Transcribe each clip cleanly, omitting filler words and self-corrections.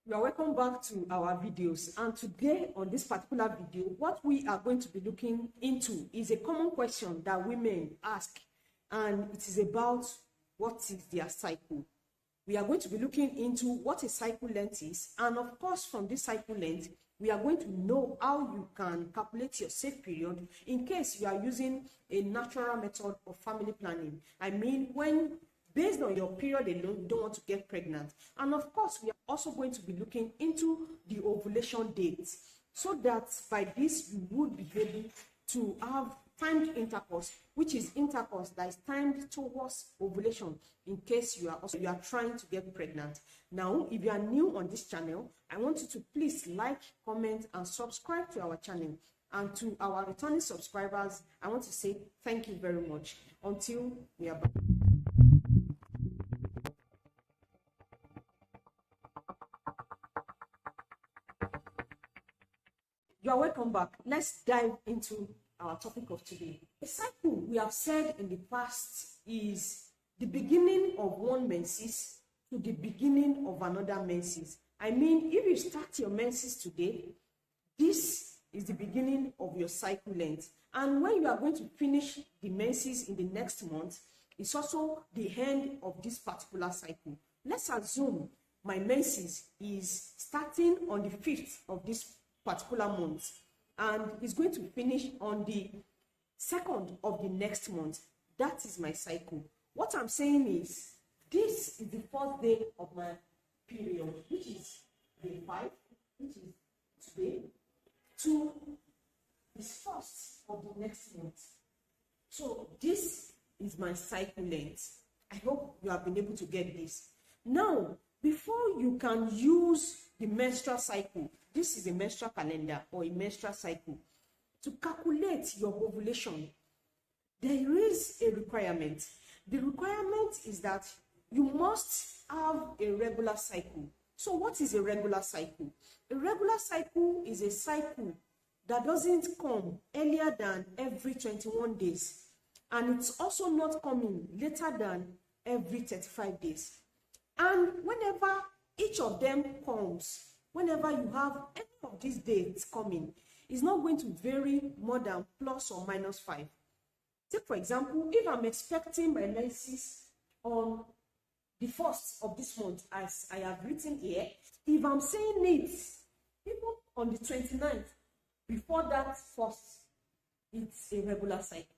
You are welcome back to our videos, and today on this particular video what we are going to be looking into is a common question that women ask, and it is about what is their cycle. We are going to be looking into what a cycle length is, and of course from this cycle length we are going to know how you can calculate your safe period in case you are using a natural method of family planning. I mean, when based on your period alone, you don't want to get pregnant. And of course, we are also going to be looking into the ovulation dates, so that by this you would be able to have timed intercourse, which is intercourse that is timed towards ovulation in case you are trying to get pregnant. Now, if you are new on this channel, I want you to please like, comment, and subscribe to our channel. And to our returning subscribers, I want to say thank you very much. Until we are back. You are welcome back. Let's dive into our topic of today. A cycle, we have said in the past, is the beginning of one menses to the beginning of another menses. I mean, if you start your menses today, this is the beginning of your cycle length. And when you are going to finish the menses in the next month, it's also the end of this particular cycle. Let's assume my menses is starting on the 5th of this particular month and is going to finish on the 2nd of the next month. That is my cycle. What I'm saying is, this is the first day of my period, which is day 5, which is today, to the 1st of the next month. So this is my cycle length. I hope you have been able to get this. Now, before you can use the menstrual cycle, this is a menstrual calendar or a menstrual cycle, to calculate your ovulation, there is a requirement. The requirement is that you must have a regular cycle. So what is a regular cycle? A regular cycle is a cycle that doesn't come earlier than every 21 days. And it's also not coming later than every 35 days. And whenever each of them comes, whenever you have any of these dates coming, it's not going to vary more than plus or minus 5. Take for example, if I'm expecting my menses on the 1st of this month, as I have written here, if I'm saying it even on the 29th, before that 1st, it's a regular cycle.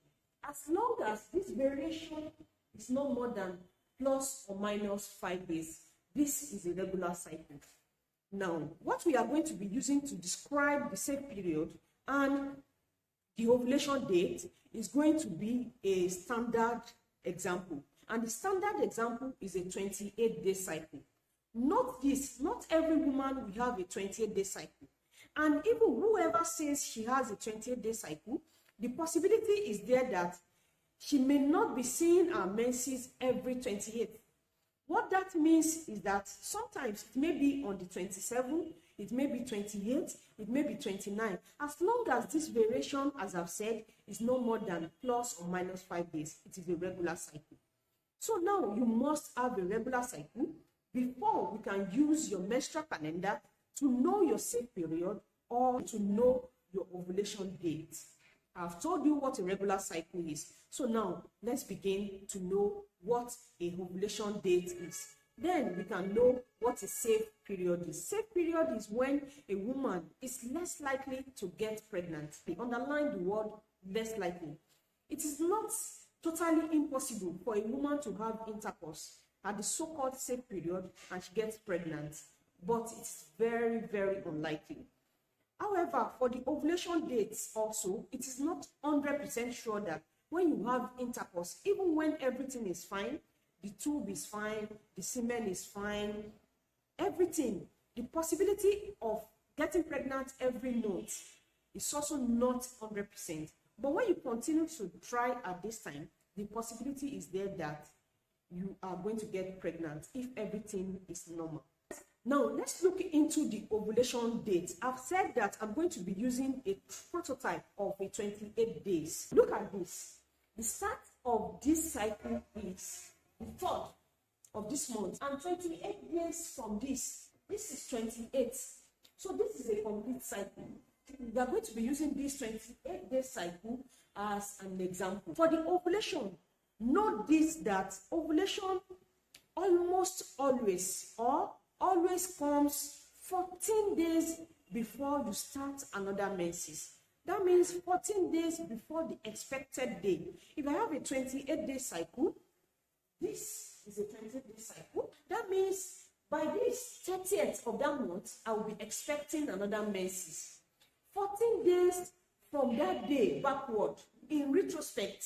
As long as this variation is not more than plus or minus 5 days, this is a regular cycle. Now, what we are going to be using to describe the safe period and the ovulation date is going to be a standard example. And the standard example is a 28-day cycle. Note this, not every woman will have a 28-day cycle. And even whoever says she has a 28-day cycle, the possibility is there that she may not be seeing her menses every 28th. What that means is that sometimes it may be on the 27th, it may be 28th, it may be 29. As long as this variation, as I've said, is no more than plus or minus 5 days, it is a regular cycle. So now you must have a regular cycle before we can use your menstrual calendar to know your safe period or to know your ovulation date. I've told you what a regular cycle is. So now let's begin to know what a ovulation date is. Then we can know what a safe period is. Safe period is when a woman is less likely to get pregnant. They underline the word less likely. It is not totally impossible for a woman to have intercourse at the so-called safe period and she gets pregnant, but it's very, very unlikely. However, for the ovulation dates also, it is not 100% sure that when you have intercourse, even when everything is fine, the tube is fine, the semen is fine, everything, the possibility of getting pregnant every month is also not 100%. But when you continue to try at this time, the possibility is there that you are going to get pregnant if everything is normal. Now, let's look into the ovulation date. I've said that I'm going to be using a prototype of a 28 days. Look at this. The start of this cycle is the 3rd of this month, and 28 days from this This is 28. So this is a complete cycle. We are going to be using this 28-day cycle as an example. For the ovulation, note this, that ovulation almost always comes 14 days before you start another menses. That means 14 days before the expected day. If I have a 28-day cycle, this is a 28-day cycle. That means by this 30th of that month, I will be expecting another menses. 14 days from that day backward, in retrospect,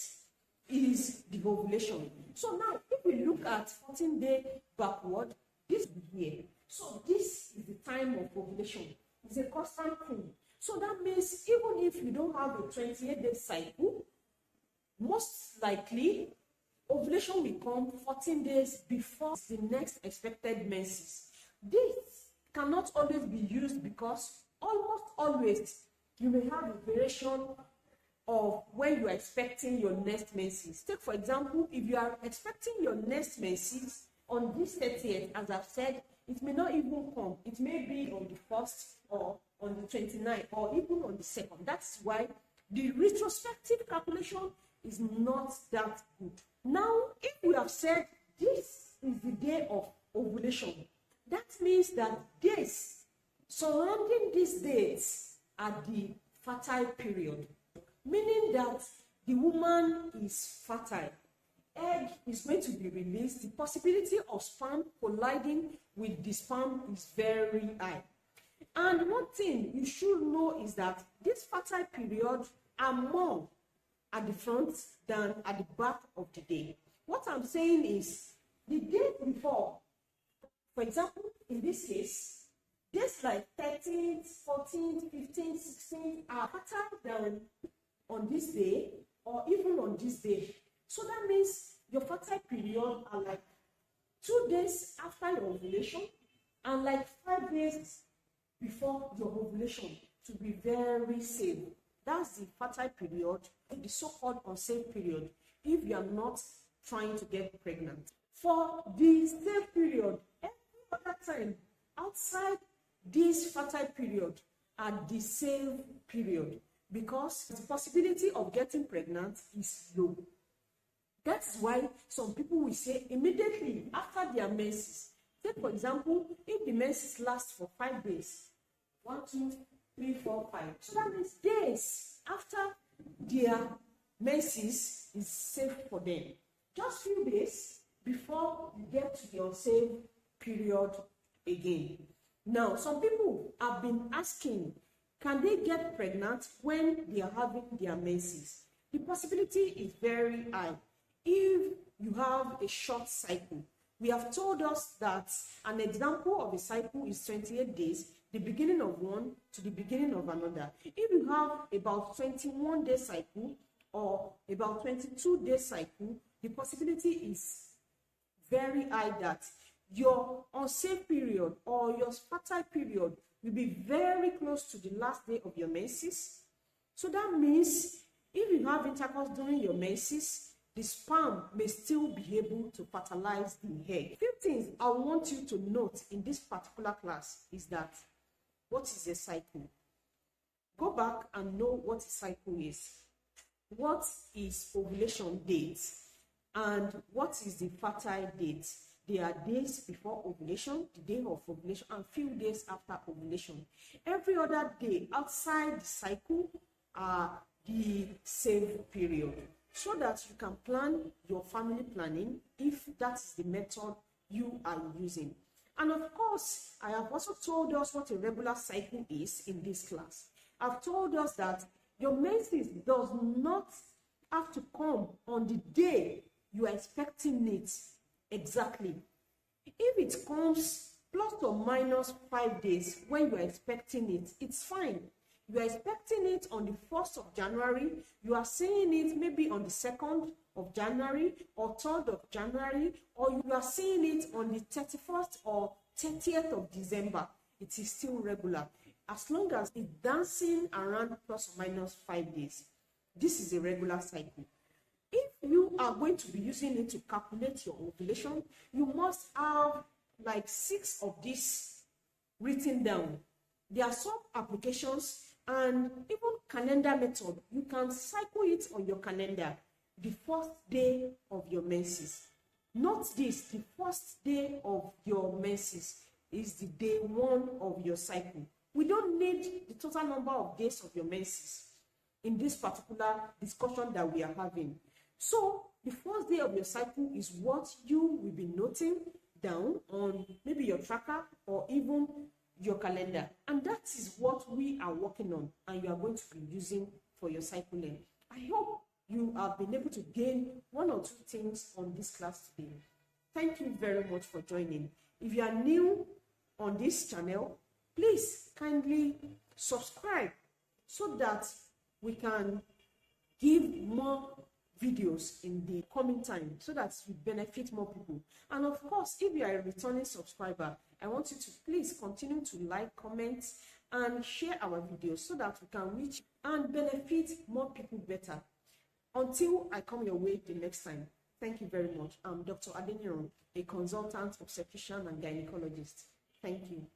is the ovulation. So now, if we look at 14-day backward, this is here. So this is the time of ovulation. It's a constant thing. So that means even if you don't have a 28-day cycle, most likely ovulation will come 14 days before the next expected menses. This cannot always be used because almost always you may have a variation of when you are expecting your next menses. Take for example, if you are expecting your next menses on this 30th, as I've said, it may not even come. It may be on the 1st or on the 29th or even on the 2nd. That's why the retrospective calculation is not that good. Now, if we have said this is the day of ovulation, that means that days surrounding these dates are the fertile period, meaning that the woman is fertile. Egg is going to be released. The possibility of sperm colliding with the sperm is very high. And one thing you should know is that this fertile period are more at the front than at the back of the day. What I'm saying is the day before, for example, in this case, days like 13th, 14th, 15th, 16th are fertile than on this day or even on this day. So that means your fertile period are like 2 days after your ovulation and like 5 days before your ovulation, to be very safe. That's the fertile period, the so-called unsafe period, if you are not trying to get pregnant. For the safe period, every other time outside this fertile period are the safe period, because the possibility of getting pregnant is low. That's why some people will say immediately after their menses. Take for example, if the menses last for 5 days, 1, 2, 3, 4, 5. So that means days after their menses is safe for them. Just few days before you get to the unsafe period again. Now, some people have been asking, can they get pregnant when they are having their menses? The possibility is very high if you have a short cycle. We have told us that an example of a cycle is 28 days, the beginning of one to the beginning of another. If you have about 21-day cycle or about 22-day cycle, the possibility is very high that your unsafe period or your fertile period will be very close to the last day of your menses. So that means if you have intercourse during your menses, the sperm may still be able to fertilize the egg. A few things I want you to note in this particular class is that what is a cycle? Go back and know what a cycle is. What is ovulation date? And what is the fertile date? There are days before ovulation, the day of ovulation, and few days after ovulation. Every other day outside the cycle are the safe period, so that you can plan your family planning if that is the method you are using. And of course, I have also told us what a regular cycle is in this class. I've told us that your menses does not have to come on the day you are expecting it exactly. If it comes plus or minus 5 days when you are expecting it, it's fine. You are expecting it on the 1st of January, you are seeing it maybe on the 2nd of January or 3rd of January, or you are seeing it on the 31st or 30th of December, it is still regular. As long as it's dancing around plus or minus 5 days, this is a regular cycle. If you are going to be using it to calculate your ovulation, you must have like 6 of these written down. There are some applications and even calendar method. You can cycle it on your calendar. The first day of your menses. Note this, the first day of your menses is the day 1 of your cycle. We don't need the total number of days of your menses in this particular discussion that we are having. So the first day of your cycle is what you will be noting down on maybe your tracker or even your calendar, and that is what we are working on and you are going to be using for your cycling. I hope you have been able to gain 1 or 2 things on this class today. Thank you very much for joining. If you are new on this channel, please kindly subscribe so that we can give more videos in the coming time so that you benefit more people. And of course, if you are a returning subscriber, I want you to please continue to like, comment, and share our videos so that we can reach and benefit more people better. Until I come your way the next time, thank you very much. I'm Dr. Adeniran, a consultant obstetrician and gynecologist. Thank you.